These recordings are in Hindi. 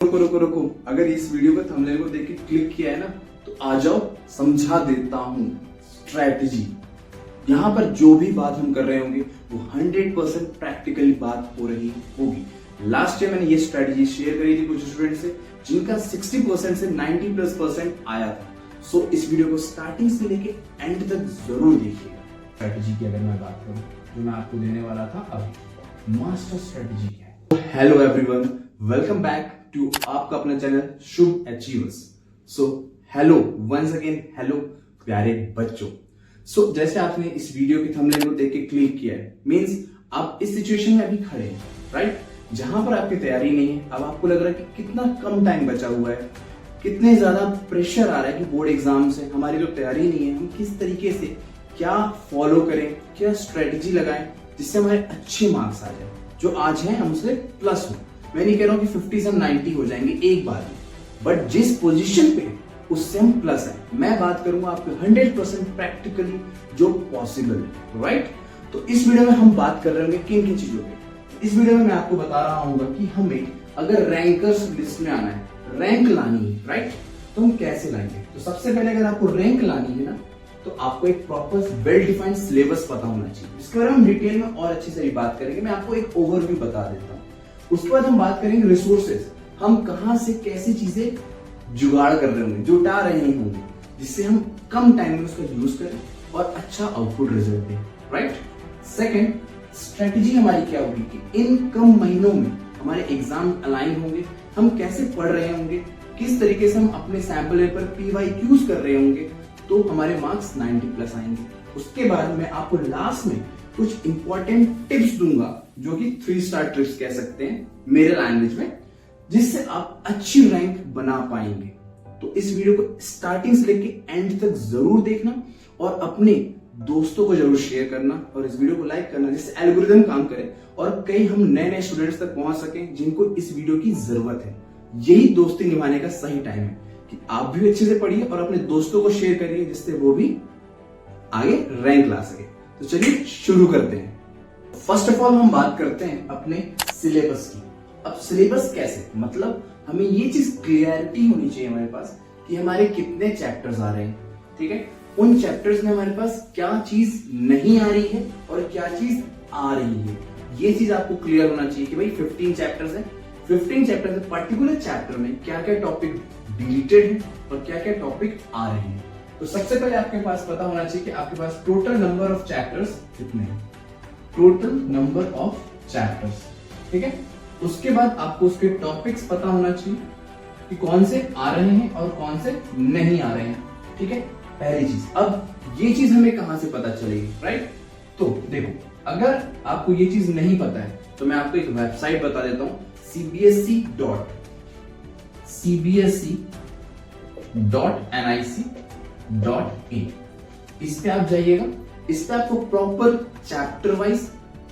रुको रुको रुको, अगर इस वीडियो को थंबनेल को देख के क्लिक किया है ना तो आ जाओ, समझा देता हूं स्ट्रेटजी। यहाँ पर जो भी बात हम कर रहे होंगे वो 100% प्रैक्टिकली बात हो रही होगी। लास्ट ईयर मैंने ये स्ट्रेटजी शेयर करी थी कुछ स्टूडेंट से जिनका 60% से 90+% आया था। सो इस वीडियो को स्टार्टिंग से लेके एंड तक जरूर देखिएगा। स्ट्रेटजी की अगर मैं बात करूं जो मैं आपको देने वाला था अभी, मास्टर स्ट्रेटजी क्या है। Hello everyone, welcome back to आपका अपना channel Shubh achievers. So hello once again, hello प्यारे बच्चों। सो जैसे आपने इस वीडियो की थंबनेल को देख के क्लिक किया है, मींस आप इस सिचुएशन में अभी खड़े हैं, राइट, जहां पर आपकी तैयारी नहीं है। अब आपको लग रहा है कि कितना कम टाइम बचा हुआ है, कितने ज्यादा प्रेशर आ रहा है कि बोर्ड एग्जाम से हमारी जो तैयारी नहीं है, हम किस तरीके से क्या फॉलो करें, क्या स्ट्रेटजी लगाएं जिससे हमारे अच्छे मार्क्स आ जाए, जो आज हैं हमसे प्लस हो। मैं नहीं कह रहा हूं कि 50 से 90 हो जाएंगे एक बार में, बट जिस पोजीशन पे उससे हम प्लस है। मैं बात करूंगा आपको 100% प्रैक्टिकली जो पॉसिबल है, राइट। तो इस वीडियो में हम बात कर रहे होंगे किन किन चीजों पे। इस वीडियो में मैं आपको बता रहा हूँ कि हमें अगर रैंकर्स लिस्ट में आना है, रैंक लानी है, राइट, तो हम कैसे लाएंगे। तो सबसे पहले अगर आपको रैंक लानी है ना, तो आपको एक प्रॉपर वेल डिफाइंड सिलेबस पता होना चाहिए। इसके बारे में हम डिटेल में और अच्छे से भी बात करेंगे। मैं आपको एक ओवरव्यू बता देता हूँ। उसके बाद हम बात करेंगे रिसोर्सेज, हम कहां से कैसी चीजें जुगाड़ कर रहे होंगे, जुटा रहे होंगे, जिससे हम कम टाइम में उसका यूज करें और अच्छा आउटपुट रिजल्ट दें, राइट। सेकंड स्ट्रेटजी हमारी क्या होगी कि इन कम महीनों में हमारे एग्जाम अलाइन होंगे, हम कैसे पढ़ रहे होंगे, किस तरीके से हम अपने सैंपल पर PYQs कर रहे होंगे, तो हमारे मार्क्स 90+ आएंगे। उसके बाद मैं आपको लास्ट में कुछ इंपॉर्टेंट टिप्स दूंगा जो कि 3 स्टार टिप्स कह सकते हैं मेरे लैंग्वेज में, जिससे आप अच्छी रैंक बना पाएंगे। तो इस वीडियो को स्टार्टिंग से लेके एंड तक जरूर देखना और अपने दोस्तों को जरूर शेयर करना और इस वीडियो को लाइक करना, जिससे एल्गोरिदम काम करे और कई हम नए नए स्टूडेंट्स तक पहुंच सकें जिनको इस वीडियो की जरूरत है। यही दोस्ती निभाने का सही टाइम है कि आप भी अच्छे से पढ़िए और अपने दोस्तों को शेयर करिए, जिससे वो भी आगे रैंक ला सके। तो चलिए शुरू करते हैं। फर्स्ट ऑफ ऑल हम बात करते हैं अपने सिलेबस की। अब सिलेबस कैसे, मतलब हमें ये चीज क्लियरिटी होनी चाहिए हमारे पास कि हमारे कितने चैप्टर्स आ रहे हैं, ठीक है। उन चैप्टर्स में हमारे पास क्या चीज नहीं आ रही है और क्या चीज आ रही है, ये चीज आपको क्लियर होना चाहिए कि भाई 15 चैप्टर्स है, 15 चैप्टर्स है, पर्टिकुलर चैप्टर में क्या क्या टॉपिक डिलीटेड है और क्या क्या टॉपिक आ रहे हैं। तो सबसे पहले आपके पास पता होना चाहिए कि आपके पास टोटल नंबर ऑफ चैप्टर्स कितने हैं, टोटल नंबर ऑफ चैप्टर्स, ठीक है। उसके बाद आपको उसके टॉपिक्स पता होना चाहिए कि कौन से आ रहे हैं और कौन से नहीं आ रहे हैं, ठीक है, पहली चीज। अब ये चीज हमें कहां से पता चलेगी, राइट। तो देखो, अगर आपको ये चीज नहीं पता है तो मैं आपको एक वेबसाइट बता देता हूं, cbse.nic.in। इस पे आप जाइएगा, इस पे आपको प्रॉपर चैप्टर वाइज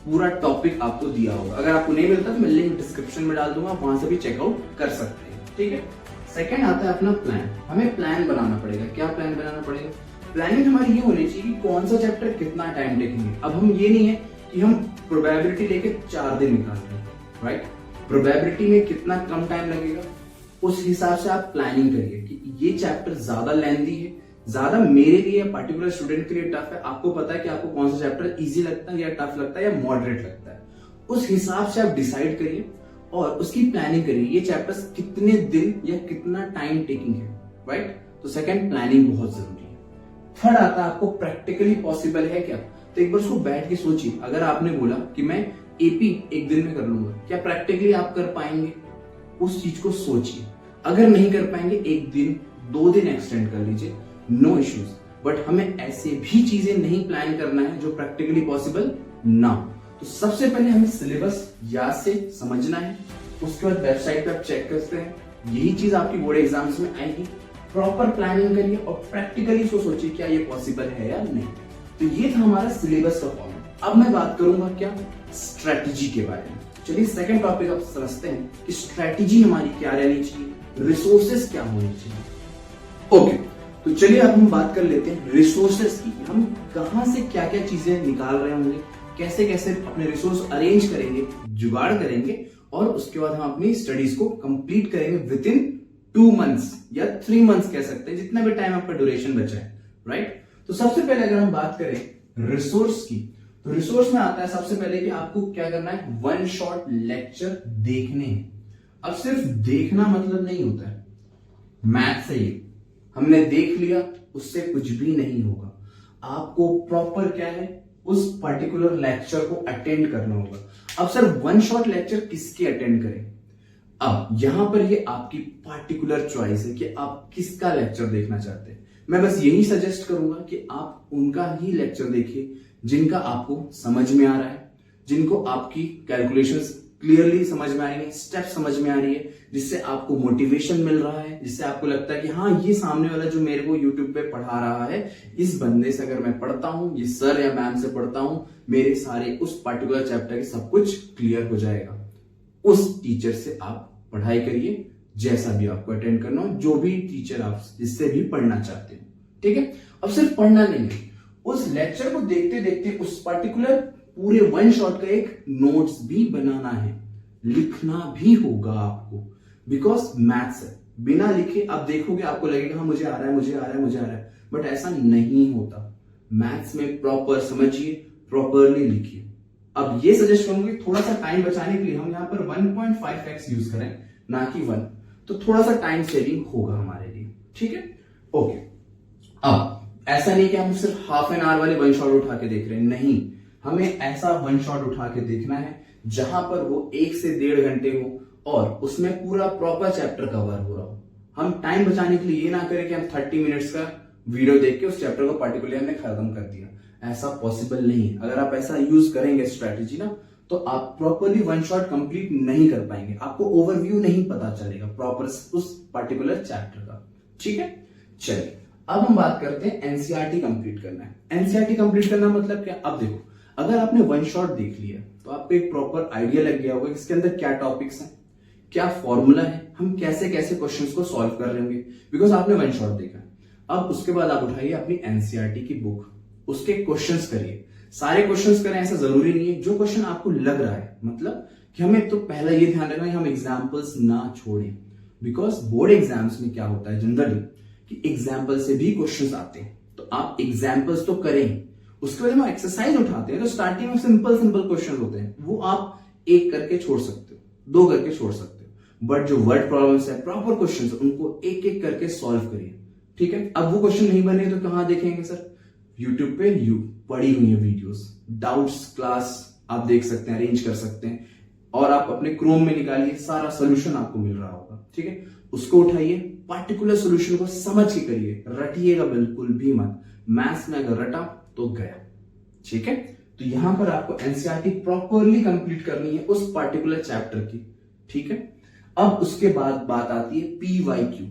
पूरा टॉपिक आपको दिया होगा। अगर आपको नहीं मिलता तो मैं लिंक डिस्क्रिप्शन में डाल दूंगा, वहां से भी चेकआउट कर सकते हैं, ठीक है। सेकंड आता है अपना प्लान। हमें प्लान बनाना पड़ेगा। क्या प्लान बनाना पड़ेगा? प्लानिंग हमारी ये होनी चाहिए कि कौन सा चैप्टर कितना टाइम टेकिंग है। अब हम ये नहीं है कि हम प्रोबेबिलिटी लेके 4 दिन निकाल रहे हैं, राइट। प्रोबेबिलिटी में कितना कम टाइम लगेगा, उस हिसाब से आप प्लानिंग करिए कि ये चैप्टर ज्यादा लेंथी है, ज्यादा मेरे लिए पर्टिकुलर स्टूडेंट के लिए टफ है। आपको पता है कि आपको कौन सा चैप्टर इजी लगता है या टफ लगता है या मॉडरेट लगता है, उस हिसाब से आप डिसाइड करिए और उसकी प्लानिंग करिए। ये चैप्टर्स कितने दिन या कितना टाइम टेकिंग है, राइट। तो सेकंड, प्लानिंग बहुत जरूरी है। थर्ड आता है आपको प्रैक्टिकली पॉसिबल है क्या। तो एक बार उसको बैठ के सोचिए। अगर आपने बोला कि मैं AP एक दिन में कर लूंगा, क्या प्रैक्टिकली आप कर पाएंगे, उस चीज को सोचिए। अगर नहीं कर पाएंगे, 1 दिन 2 दिन एक्सटेंड कर लीजिए, नो इश्यूज। बट हमें ऐसे भी चीजें नहीं प्लान करना है जो प्रैक्टिकली पॉसिबल ना हो। तो सबसे पहले हमें सिलेबस याद से समझना है। उसके बाद वेबसाइट पे आप चेक करते हैं, यही चीज आपकी बोर्ड एग्जाम्स में आएगी। प्रॉपर प्लानिंग करिए और प्रैक्टिकली सोचिए क्या ये पॉसिबल है या नहीं। तो ये था हमारा सिलेबस का फॉर्मेट। अब मैं बात करूंगा क्या, स्ट्रेटजी के बारे में। चलिए सेकंड टॉपिक आप समझते हैं कि स्ट्रेटजी हमारी क्या रहनी चाहिए, रिसोर्सेस क्या होने चाहिए। ओके, तो चलिए अब हम बात कर लेते हैं रिसोर्सेस की। हम कहां से क्या क्या चीजें निकाल रहे होंगे, कैसे कैसे अपने रिसोर्स अरेंज करेंगे, जुगाड़ करेंगे और उसके बाद हम अपनी स्टडीज को कंप्लीट करेंगे विद इन 2 मंथ्स या 3 मंथ्स कह सकते हैं, जितना भी टाइम आपका ड्यूरेशन बचा है, राइट। तो सबसे पहले अगर हम बात करें रिसोर्स की, तो रिसोर्स में आता है सबसे पहले कि आपको क्या करना है, 1 शॉट लेक्चर देखने हैं। अब सिर्फ देखना मतलब नहीं होता है, मैथ से ही हमने देख लिया उससे कुछ भी नहीं होगा, आपको प्रॉपर क्या है उस पर्टिकुलर लेक्चर को अटेंड करना होगा। अब सर 1 शॉट लेक्चर किसके अटेंड करें, अब यहां पर ये आपकी पार्टिकुलर चॉइस है कि आप किसका लेक्चर देखना चाहते हैं। मैं बस यही सजेस्ट करूंगा कि आप उनका ही लेक्चर देखिए जिनका आपको समझ में आ रहा है, जिनको आपकी कैलकुलेशंस क्लियरली समझ में आ रही है, स्टेप समझ में आ रही है, जिससे आपको मोटिवेशन मिल रहा है, जिससे आपको लगता है कि हाँ ये सामने वाला जो मेरे को यूट्यूब पे पढ़ा रहा है, इस बंदे से अगर मैं पढ़ता हूं, ये सर या मैम से पढ़ता हूं, मेरे सारे उस पर्टिकुलर चैप्टर के सब कुछ क्लियर हो जाएगा। उस टीचर से आप पढ़ाई करिए, जैसा भी आपको अटेंड करना हो, जो भी टीचर आप जिससे भी पढ़ना चाहते हो, ठीक है। अब सिर्फ पढ़ना नहीं है, उस लेक्चर को देखते देखते उस पर्टिकुलर पूरे 1 शॉट का एक नोट्स भी बनाना है, लिखना भी होगा आपको, बिकॉज मैथ्स है, बिना लिखे आप देखोगे आपको लगेगा हाँ मुझे आ रहा है, मुझे आ रहा है, मुझे आ रहा है, बट ऐसा नहीं होता। मैथ्स में प्रॉपर समझिए, प्रॉपरली लिखिए। अब ये सजेस्ट करूंगी थोड़ा सा टाइम बचाने के लिए हम यहाँ पर 1.5x यूज करें, ना कि 1, तो थोड़ा सा टाइम सेविंग होगा हमारे लिए, ठीक है, ओके। अब ऐसा नहीं कि हम सिर्फ हाफ एन आवर वाली 1 शॉट उठा के देख रहे हैं, नहीं, हमें ऐसा 1 शॉट उठा के देखना है जहां पर वो 1 से 1.5 घंटे हो और उसमें पूरा प्रॉपर चैप्टर कवर हो रहा हो। हम टाइम बचाने के लिए ये ना करें कि हम 30 मिनट्स का वीडियो देख के उस चैप्टर को पार्टिकुलर हमने खत्म कर दिया, ऐसा पॉसिबल नहीं है। अगर आप ऐसा यूज करेंगे स्ट्रेटेजी ना, तो आप प्रॉपरली 1 शॉट कंप्लीट नहीं कर पाएंगे, आपको ओवरव्यू नहीं पता चलेगा प्रॉपर उस पर्टिकुलर चैप्टर का, ठीक है। चलिए अब हम बात करते हैं एनसीईआरटी कंप्लीट करना है। एनसीईआरटी कंप्लीट करना मतलब क्या, अब देखो अगर आपने 1 शॉट देख लिया तो आपको एक प्रॉपर आइडिया लग गया होगा इसके अंदर क्या टॉपिक्स हैं, क्या फॉर्मूला है, हम कैसे कैसे क्वेश्चंस को सॉल्व कर रहे होंगे, बिकॉज आपने 1 शॉट देखा। अब उसके बाद आप उठाइए अपनी एनसीईआरटी की बुक, उसके क्वेश्चंस करिए, सारे क्वेश्चंस करें ऐसा जरूरी नहीं है, जो क्वेश्चन आपको लग रहा है, मतलब कि हमें तो पहला ये ध्यान रखना है हम एग्जाम्पल्स ना छोड़ें, बिकॉज बोर्ड एग्जाम्स में क्या होता है जनरली कि एग्जाम्पल से भी क्वेश्चंस आते हैं, तो आप एग्जाम्पल्स तो करें, उसके बाद हम एक्सरसाइज उठाते हैं तो स्टार्टिंग में सिंपल क्वेश्चन होते हैं, वो आप 1 करके छोड़ सकते हो, 2 करके छोड़ सकते हो, बट जो वर्ड प्रॉब्लम्स है, प्रॉपर क्वेश्चंस, उनको एक एक करके सॉल्व करिए, ठीक है। अब वो क्वेश्चन नहीं बने तो कहां देखेंगे सर, यूट्यूब पे पड़ी हुई है वीडियोस, डाउट्स क्लास आप देख सकते हैं, अरेंज कर सकते हैं, और आप अपने क्रोम में निकालिए, सारा सोल्यूशन आपको मिल रहा होगा, ठीक है। उसको उठाइए, पार्टिकुलर सोल्यूशन को समझ के करिए, रटिएगा बिल्कुल भी मत, मैथ्स में अगर रटा तो गया, ठीक है। तो यहां पर आपको एनसीईआरटी प्रॉपरली कंप्लीट करनी है उस पर्टिकुलर चैप्टर की, ठीक है। अब उसके बाद बात आती है पीवाईक्यू,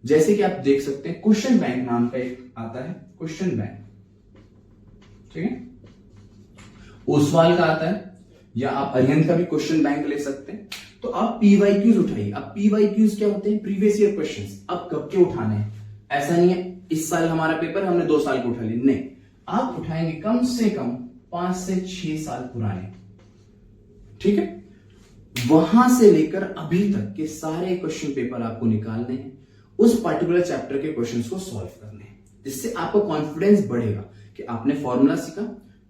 जैसे कि आप देख सकते हैं क्वेश्चन बैंक नाम का एक आता है, क्वेश्चन बैंक, ठीक है, ओसवाल का आता है, या आप अरिहंत का भी क्वेश्चन बैंक ले सकते हैं। तो आप पीवाईक्यूज उठाइए। अब पीवाईक्यूज क्या होते हैं, प्रीवियस ईयर क्वेश्चंस। अब कब के उठाने हैं, ऐसा नहीं है इस साल हमारा पेपर हमने 2 साल के उठा लिए, नहीं, आप उठाएंगे कम से कम 5 से 6 साल पुराने, ठीक है। वहां से लेकर अभी तक के सारे क्वेश्चन पेपर आपको निकालने हैं, उस पर्टिकुलर चैप्टर के क्वेश्चंस को सॉल्व करने हैं, जिससे आपका कॉन्फिडेंस बढ़ेगा कि आपने फॉर्मूला सीखा,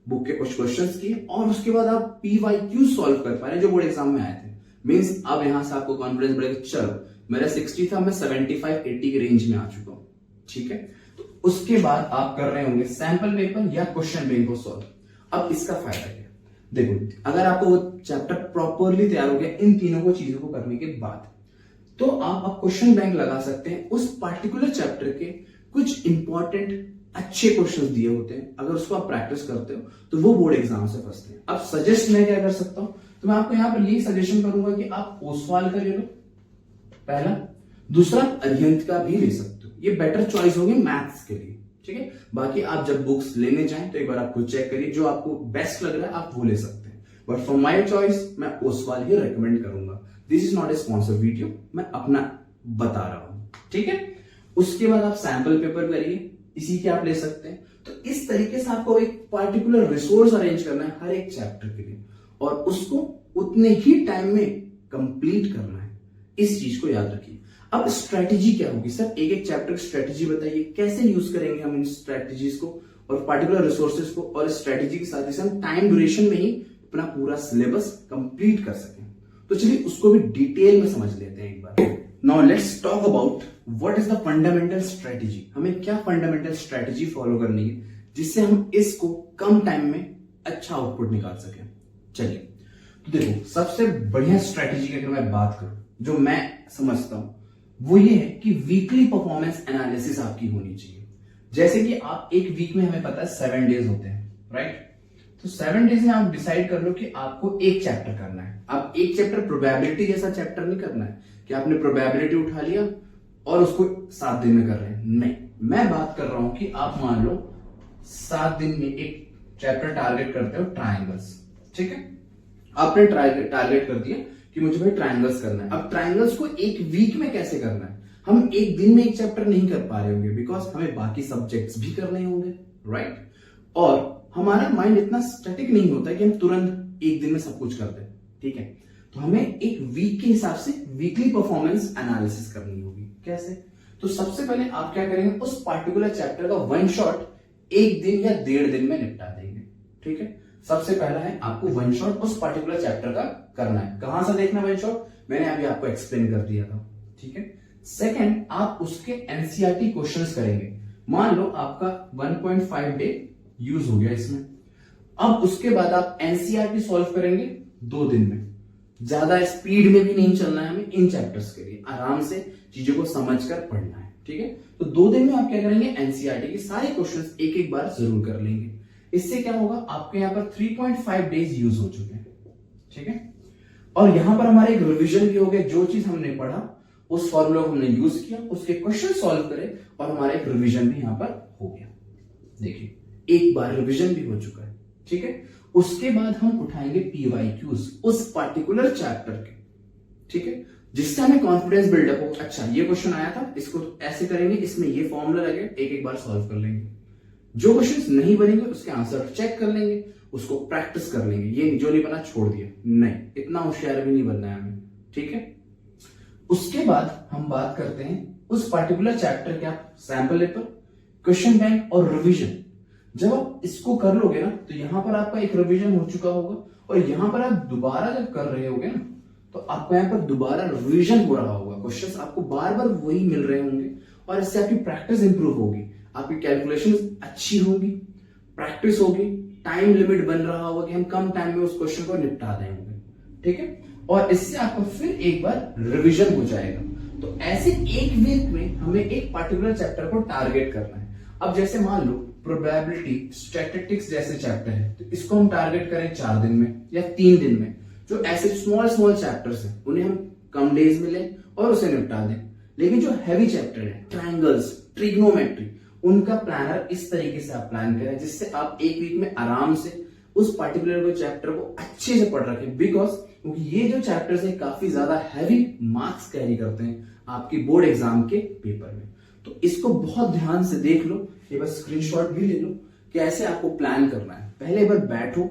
बुक के कुछ क्वेश्चंस किए, और उसके बाद आप पीवाईक्यू सॉल्व कर पा रहे हैं जो बोर्ड एग्जाम में आए थे। मींस अब यहां से आपको कॉन्फिडेंस बढ़ेगा, चलो मेरा 60 था, मैं 75-80 के रेंज में आ चुका हूं, ठीक है। तो उसके बाद आप कर रहे होंगे सैंपल पेपर या क्वेश्चन बैंक को सॉल्व। अब इसका फायदा क्या, देखो अगर आपको वो चैप्टर प्रॉपरली तैयार हो गया इन तीनों को चीजों को करने के बाद, तो आप क्वेश्चन बैंक लगा सकते हैं उस पर्टिकुलर चैप्टर के कुछ इंपॉर्टेंट अच्छे क्वेश्चंस दिए होते हैं, अगर उसको आप प्रैक्टिस करते हो तो वो बोर्ड एग्जाम से फंसते हैं। अब सजेस्ट मैं क्या कर सकता हूं, तो मैं आपको यहां पर यही सजेशन करूंगा कि आप ओसवाल का ले लो पहला, दूसरा अरिहंत का भी ले सकते हो, ये बेटर चॉइस होगी मैथ्स के लिए, ठीक है। बाकी आप जब बुक्स लेने जाएं तो एक बार आप खुद चेक करिए, जो आपको बेस्ट लग रहा है आप वो ले सकते हैं, बट फॉर माय चॉइस मैं ओसवाल ही रेकमेंड करूंगा। This is not a sponsor video, मैं अपना बता रहा हूं, ठीक है। उसके बाद आप सैंपल पेपर करिए, इसी के आप ले सकते हैं। तो इस तरीके से आपको एक पार्टिकुलर रिसोर्स अरेंज करना है हर एक चैप्टर के लिए, और उसको उतने ही टाइम में कंप्लीट करना है। इस चीज को याद रखिए। अब स्ट्रेटेजी क्या होगी सर? एक एक चैप्टर की स्ट्रेटेजी बताइए, कैसे यूज करेंगे हम इन स्ट्रेटेजीज को और पार्टिकुलर रिसोर्सेज को, और स्ट्रेटेजी के साथ ही हम टाइम ड्यूरेशन में ही अपना पूरा सिलेबस कंप्लीट कर सकें। तो चलिए उसको भी डिटेल में समझ लेते हैं एक बार। Now let's talk about what is the fundamental strategy. हमें क्या फंडामेंटल स्ट्रेटेजी फॉलो करनी है जिससे हम इसको कम टाइम में अच्छा आउटपुट निकाल सकें। चलिए तो देखो, सबसे बढ़िया स्ट्रेटेजी की अगर मैं बात करूं जो मैं समझता हूं वो ये है कि वीकली परफॉर्मेंस एनालिसिस आपकी होनी चाहिए। जैसे कि आप एक वीक में, हमें पता है 7 डेज होते हैं, राइट? तो 7 डेज में आप डिसाइड कर लो कि आपको एक चैप्टर करना है। आप एक चैप्टर प्रोबेबिलिटी जैसा चैप्टर नहीं करना है कि आपने प्रोबेबिलिटी उठा लिया और उसको 7 दिन में कर रहे हैं। नहीं, मैं बात कर रहा हूं कि आप मान लो 7 दिन में एक चैप्टर टारगेट करते हो ट्रायंगल्स, ठीक है? आपने टारगेट कर दिया कि मुझे भाई ट्रायंगल्स करना है। अब ट्रायंगल्स को एक वीक में कैसे करना है? हम एक दिन में एक चैप्टर नहीं कर पा रहे होंगे बिकॉज हमें बाकी सब्जेक्ट्स भी करने होंगे, राइट? और हमारा माइंड इतना स्टैटिक नहीं होता कि हम तुरंत एक दिन में सब कुछ कर दें, ठीक है? तो हमें एक वीक के हिसाब से वीकली परफॉर्मेंस एनालिसिस करनी होगी। कैसे? तो सबसे पहले आप क्या करेंगे, उस पार्टिकुलर चैप्टर का वन शॉट 1 दिन या 1.5 दिन में निपटा देंगे, ठीक है? सबसे पहला है आपको वन शॉट उस पार्टिकुलर चैप्टर का करना है। कहां से देखना वन शॉट? मैंने अभी आपको एक्सप्लेन कर दिया था, ठीक है? सेकंड, आप उसके एनसीईआरटी क्वेश्चंस करेंगे। मान लो आपका 1.5 डे यूज हो गया इसमें। अब उसके बाद आप एनसीईआरटी सॉल्व करेंगे 2 दिन में। ज्यादा स्पीड में भी नहीं चलना है हमें इन चैप्टर्स के लिए, आराम से चीजों को समझकर पढ़ना है, ठीक है? तो 2 दिन में आप क्या करेंगे, एनसीईआरटी के सारे क्वेश्चंस एक एक बार जरूर कर लेंगे। इससे क्या होगा, आपके यहां पर 3.5 डेज यूज हो चुके हैं, ठीक है? और यहां पर हमारे एक रिवीजन भी हो गया। जो चीज हमने पढ़ा उस फॉर्मूला को हमने यूज किया, उसके क्वेश्चन सॉल्व करे और हमारा एक रिवीजन भी यहां पर हो गया। देखिए, एक बार रिवीजन भी हो चुका है, ठीक है? उसके बाद हम उठाएंगे पीवाईक्यूज उस पार्टिकुलर चैप्टर के, ठीक है? जिससे हमें कॉन्फिडेंस बिल्डअप हो। अच्छा, ये क्वेश्चन आया था, इसको ऐसे करेंगे, इसमें ये फॉर्मूला लगे, एक एक बार सॉल्व कर लेंगे। जो क्वेश्चंस नहीं बनेंगे उसके आंसर चेक कर लेंगे, उसको प्रैक्टिस कर लेंगे। ये जो नहीं बना छोड़ दिया, नहीं, इतना होशियार भी नहीं बनना है हमें, ठीक है? उसके बाद हम बात करते हैं उस पार्टिकुलर चैप्टर के आप सैंपल पेपर, क्वेश्चन बैंक और रिवीजन। जब आप इसको कर लोगे ना तो यहां पर आपका एक रिवीजन हो चुका होगा, और यहां पर आप दोबारा जब कर रहे होगे ना तो आपको यहां पर दोबारा रिवीजन हो रहा होगा। क्वेश्चंस आपको बार बार वही मिल रहे होंगे और इससे आपकी प्रैक्टिस इंप्रूव होगी, आपकी कैलकुलेशन अच्छी होगी, प्रैक्टिस होगी, टाइम लिमिट बन रहा होगा कि हम कम टाइम में उस क्वेश्चन को निपटा देंगे, ठीक है? और इससे आपको फिर एक बार रिवीजन हो जाएगा। तो ऐसे एक वीक में हमें एक पार्टिकुलर चैप्टर को टारगेट करना है। अब जैसे मान लो प्रोबेबिलिटी, स्टैटिस्टिक्स जैसे चैप्टर है, तो इसको हम टारगेट करें 4 दिन में या 3 दिन में। जो ऐसे स्मॉल स्मॉल चैप्टर्स हैं उन्हें हम कम डेज में लें और उसे निपटा दें। लेकिन जो हैवी चैप्टर है, ट्रायंगल्स, ट्रिग्नोमेट्री, उनका प्लानर इस तरीके से आप प्लान करें जिससे आप एक वीक में आराम से उस पर्टिकुलर चैप्टर को अच्छे से पढ़ रखें। बिकॉज क्योंकि ये जो चैप्टर्स हैं काफी ज्यादा हैवी मार्क्स कैरी करते हैं आपकी बोर्ड एग्जाम के पेपर में। तो इसको बहुत ध्यान से देख लो, ये बस स्क्रीनशॉट भी ले लो कि ऐसे आपको प्लान करना है। पहले बार बैठो,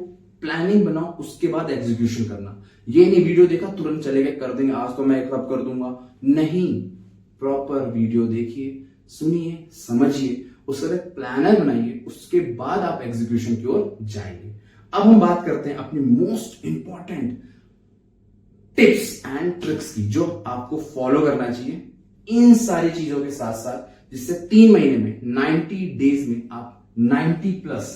प्लानिंग बनाओ, उसके बाद एग्जीक्यूशन करना। ये नहीं वीडियो देखा तुरंत चले गए, कर देंगे आज तो मैं सब कर दूंगा, नहीं। प्रॉपर वीडियो देखिए, सुनिए, समझिए, उसके बाद प्लानर बनाइए, उसके बाद आप एग्जीक्यूशन की ओर जाएंगे। अब हम बात करते हैं अपनी most important tips and tricks की जो आपको फॉलो करना चाहिए इन सारी चीजों के साथ साथ, जिससे 3 महीने में 90 डेज में आप 90 प्लस,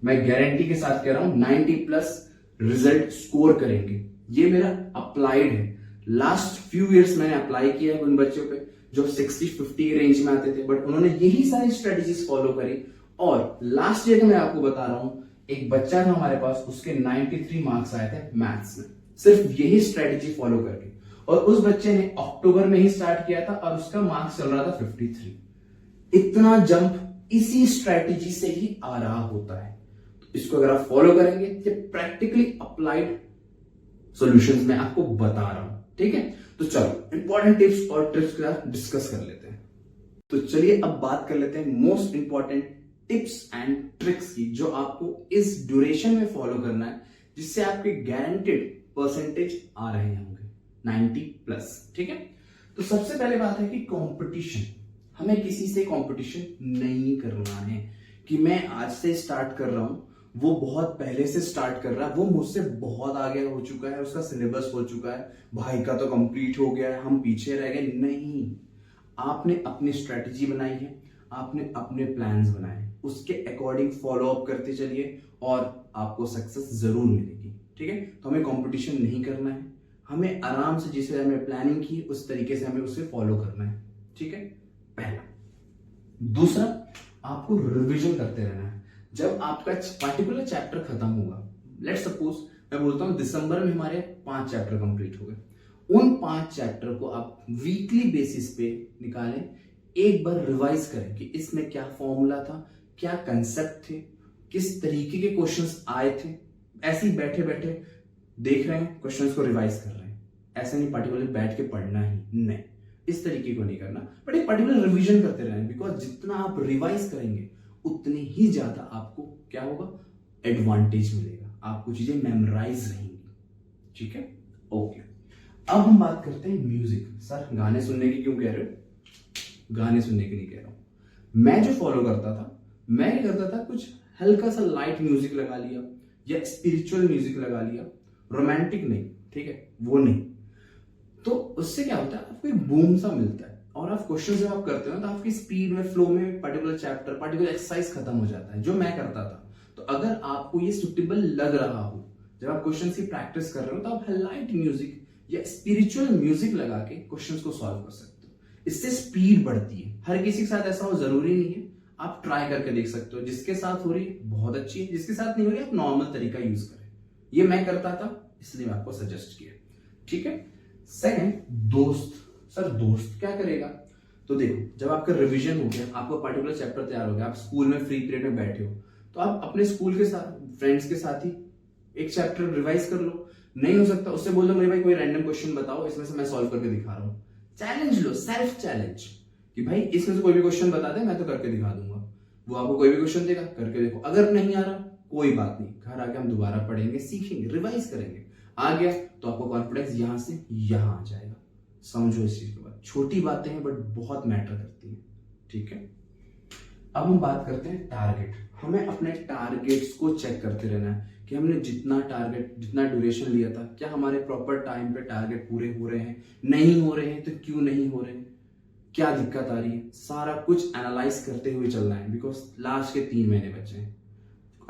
मैं गारंटी के साथ कह रहा हूं 90 प्लस रिजल्ट स्कोर करेंगे। ये मेरा अप्लाइड है। लास्ट फ्यू इयर्स मैंने अप्लाई किया है उन बच्चों पे जो 60-50 के रेंज में आते थे, बट उन्होंने यही सारी स्ट्रेटेजीज फॉलो करी। और लास्ट ईयर मैं आपको बता रहा हूं, एक बच्चा था हमारे पास, उसके 93 मार्क्स आए थे मैथ्स में, सिर्फ यही स्ट्रेटेजी फॉलो करके। और उस बच्चे ने अक्टूबर में ही स्टार्ट किया था और उसका मार्क्स चल रहा था 53। इतना जंप इसी स्ट्रेटेजी से ही आ रहा होता है। तो इसको अगर आप फॉलो करेंगे, ये प्रैक्टिकली अप्लाइड सॉल्यूशंस मैं आपको बता रहा हूं, ठीक है? तो चलो इंपॉर्टेंट टिप्स और ट्रिक्स का डिस्कस कर लेते हैं। तो चलिए अब बात कर लेते हैं most important tips and tricks की जो आपको इस ड्यूरेशन में फॉलो करना है, जिससे आपके गारंटेड परसेंटेज आ रहे होंगे। 90 प्लस। ठीक है, तो सबसे पहले बात है कि कंपटीशन, हमें किसी से कंपटीशन नहीं करना है कि मैं आज से स्टार्ट कर रहा हूं, वो बहुत पहले से स्टार्ट कर रहा है, वो मुझसे बहुत आगे हो चुका है, उसका सिलेबस हो चुका है, भाई का तो कंप्लीट हो गया है, हम पीछे रह गए। नहीं, आपने अपनी स्ट्रेटजी बनाई है, आपने अपने प्लान्स बनाए, उसके अकॉर्डिंग फॉलो अप करते चलिए और आपको सक्सेस जरूर मिलेगी। ठीक है, तो हमें कंपटीशन नहीं करना है, हमें आराम से जिसे हमें प्लानिंग की उस तरीके से हमें उसे फॉलो करना है। ठीक है, पहला। दूसरा, आपको रिवीजन करते रहना है। जब आपका पर्टिकुलर चैप्टर खत्म होगा, लेट्स सपोज मैं बोलता हूं दिसंबर में हमारे 5 चैप्टर कंप्लीट हो गए, उन 5 चैप्टर को आप वीकली बेसिस पे निकालें, एक बार रिवाइज करें कि इसमें क्या फॉर्मूला था, क्या कंसेप्ट थे, किस तरीके के क्वेश्चंस आए थे। ऐसे ही बैठे बैठे देख रहे हैं, क्वेश्चंस को रिवाइज कर रहे हैं, ऐसे नहीं पर्टिकुलर बैठ के पढ़ना ही नहीं, इस तरीके को नहीं करना, बट एक पर्टिकुलर रिवीजन करते रहना, बिकॉज जितना आप रिवाइज करेंगे उतनी ही ज्यादा आपको क्या होगा, एडवांटेज मिलेगा, आपको चीजें मेमोराइज रहेंगी। ठीक है, ओके। अब हम बात करते हैं म्यूजिक। सर गाने सुनने की क्यों कह रहे हो? गाने सुनने की नहीं कह रहा हूं, मैं जो फॉलो करता था, मैं क्या करता था, कुछ हल्का सा लाइट म्यूजिक लगा लिया या स्पिरिचुअल म्यूजिक लगा लिया, रोमांटिक नहीं, ठीक है, वो नहीं। तो उससे क्या होता है, आपको एक बूम सा मिलता है और आप क्वेश्चन जब आप करते हो तो आपकी स्पीड में, फ्लो में पर्टिकुलर चैप्टर, पर्टिकुलर एक्सरसाइज खत्म हो जाता है, जो मैं करता था। तो अगर आपको ये सुटेबल लग रहा हो, जब आप क्वेश्चन की प्रैक्टिस कर रहे हो, तो आप लाइट म्यूजिक या स्पिरिचुअल म्यूजिक लगा के क्वेश्चंस को सॉल्व कर सकते हो। इससे स्पीड बढ़ती है। हर किसी के साथ ऐसा हो जरूरी नहीं है, आप ट्राई करके देख सकते हो। जिसके साथ हो रही है बहुत अच्छी है, जिसके साथ नहीं हो रही आप नॉर्मल तरीका यूज करें। ये मैं करता था, इसलिए मैं आपको सजेस्ट किया। ठीक है, सेकंड, दोस्त। सर दोस्त क्या करेगा? तो देखो, जब आपका रिवीजन हो गया, आपका पर्टिकुलर चैप्टर तैयार हो गया, आप स्कूल में फ्री पीरियड में बैठे हो, तो आप अपने स्कूल के साथ, फ्रेंड्स के साथ ही एक चैप्टर रिवाइज कर लो। नहीं हो सकता, उससे बोल दो मेरे भाई कोई रैंडम क्वेश्चन बताओ, इसमें से मैं सॉल्व करके दिखा रहा हूं। चैलेंज लो, सेल्फ चैलेंज, कि भाई इसमें से कोई भी क्वेश्चन बता दे, मैं तो करके दिखा दूंगा। वो आपको कोई भी क्वेश्चन देगा, करके देखो। अगर नहीं आ रहा कोई बात नहीं, घर आके हम दोबारा पढ़ेंगे, सीखेंगे, रिवाइज करेंगे। आ गया तो आपको कॉन्फिडेंस यहां से यहां आ जाएगा। समझो इस चीज के बाद, छोटी बातें हैं बट बहुत मैटर करती हैं। ठीक है, अब हम बात करते हैं टारगेट। हमें अपने टारगेट्स को चेक करते रहना है कि हमने जितना टारगेट, जितना ड्यूरेशन लिया था, क्या हमारे प्रॉपर टाइम पे टारगेट पूरे हो रहे हैं, नहीं हो रहे हैं तो क्यों नहीं हो रहे हैं, क्या दिक्कत आ रही है, सारा कुछ एनालाइज करते हुए चलना है। बिकॉज लास्ट के 3 महीने बचे हैं।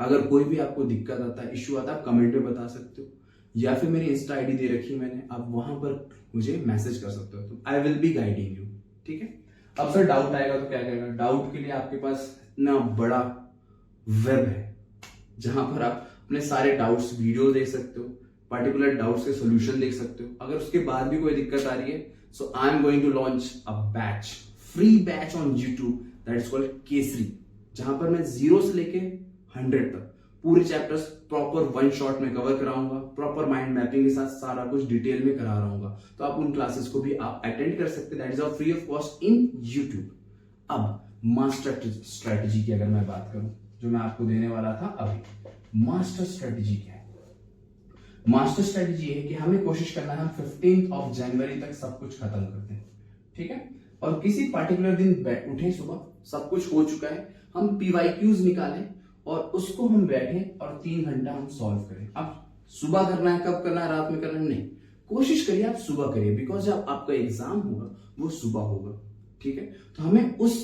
अगर कोई भी आपको दिक्कत आता है, इश्यू आता है, आप कमेंट में बता सकते हो, या फिर मेरी इंस्टा आईडी दे रखी है मैंने, आप वहां पर मुझे मैसेज कर सकते हो, तो I will be guiding you. ठीक है, अब सर डाउट आएगा तो क्या करेगा? डाउट के लिए आपके पास इतना बड़ा वेब है जहां पर आप अपने सारे डाउट्स वीडियो देख सकते हो, पर्टिकुलर डाउट्स के सॉल्यूशन देख सकते हो। अगर उसके बाद भी कोई दिक्कत आ रही है, so I am going to launch a batch, free batch on YouTube, that is called Kesari, जहां पर मैं 0 से लेके 100 तक पूरे चैप्टर्स प्रॉपर 1 शॉट में कवर कराऊंगा, प्रॉपर माइंड मैपिंग के साथ सारा कुछ डिटेल में करा रहूंगा। तो आप उन क्लासेस को भी आप अटेंड कर सकते हैं, that is of free of cost in YouTube. अब मास्टर स्ट्रेटजी की अगर मैं बात करूं, जो मैं आपको देने वाला था अभी, मास्टर स्ट्रेटजी क्या है? मास्टर स्ट्रेटजी है कि हमें कोशिश करना है हम 15 जनवरी तक सब कुछ खत्म कर दें। ठीक है, और किसी पर्टिकुलर दिन उठे सुबह, सब कुछ हो चुका है, हम PYQs निकालें और उसको हम बैठे और 3 घंटा हम सॉल्व करें। अब सुबह करना है, कब करना है, रात में करना है, नहीं, कोशिश करिए आप सुबह करिए, बिकॉज जब आपका एग्जाम होगा वो सुबह होगा। ठीक है, तो हमें उस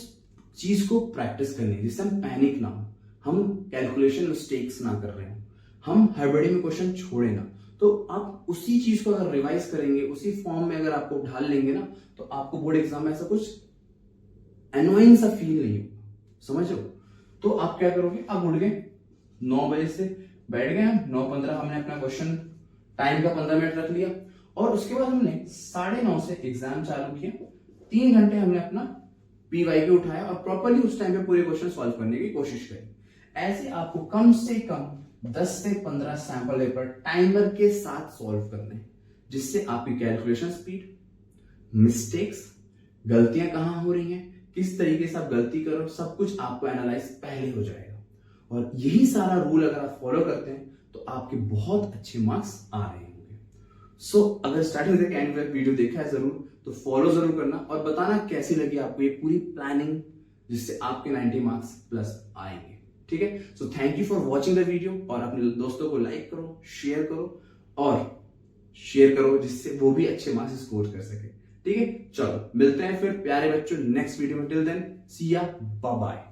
चीज को प्रैक्टिस करनी है जिससे हम पैनिक ना हो, हम कैलकुलेशन मिस्टेक्स ना कर रहे हो, हम हड़बड़ी में क्वेश्चन छोड़े ना। तो आप उसी चीज को अगर रिवाइज करेंगे, उसी फॉर्म में अगर आपको ढाल लेंगे ना, तो आपको बोर्ड एग्जाम में ऐसा कुछ एनोइंग सा फील नहीं होगा। समझ लो, तो आप क्या करोगे, आप उठ गए 9 बजे से, बैठ गए हम 9:15, हमने अपना क्वेश्चन टाइम का 15 मिनट रख लिया, और उसके बाद हमने 9:30 से एग्जाम चालू किया। 3 घंटे हमने अपना PYQ उठाया और प्रॉपरली उस टाइम पे पूरे क्वेश्चन सॉल्व करने की कोशिश करी। ऐसे आपको कम से कम 10 से 15 सैंपल पेपर टाइमर के साथ सॉल्व करने हैं, जिससे आपकी कैलकुलेशन स्पीड, मिस्टेक्स, गलतियां कहां हो रही हैं, किस तरीके से आप गलती करो, सब कुछ आपको एनालाइज पहले हो जाएगा। और यही सारा रूल अगर आप फॉलो करते हैं तो आपके बहुत अच्छे मार्क्स आ रहे होंगे। सो अगर स्टार्टिंग से एंड तक वीडियो देखा है जरूर तो फॉलो जरूर करना और बताना कैसी लगी आपको ये पूरी प्लानिंग जिससे आपके 90 मार्क्स प्लस आएंगे। ठीक है, so thank you for watching the video और अपने दोस्तों को लाइक करो, शेयर करो जिससे वो भी अच्छे मार्क्स स्कोर कर सके। ठीक है, चलो मिलते हैं फिर प्यारे बच्चों नेक्स्ट वीडियो में। टिल देन सी या, बाय बाय।